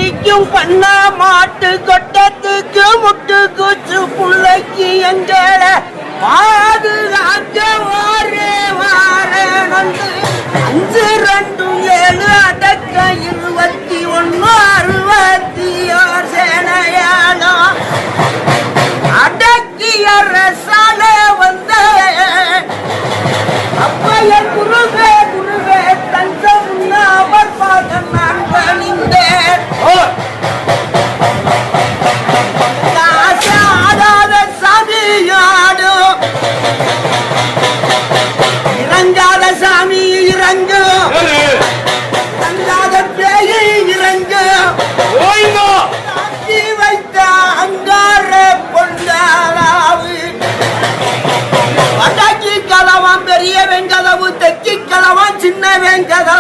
அடிக்கும் பண்ணா மாட்டு கொட்டத்துக்கு முட்டு கூச்சு புள்ளைக்கு எங்கள பாதுகாக்க வாரே வாரே நன்று 5-2-7 அடக்க 21-66 சேனையாலும் அடக்கிய ரசால வந்த அப்பையன் குருவே குருவே தஞ்சம் அவர் பாதம் நான் பணிந்தேன். ஆடாத சாமியாடு இறங்காத சாமி இறங்கு, தங்காத பேயை இறங்கு, ஆக்கி வைத்த அங்கார பொண்டாளாவு வடக்கி கலவான் பெரிய வெங்கதவு, தெக்கி கலவான் சின்ன வெங்கதவு.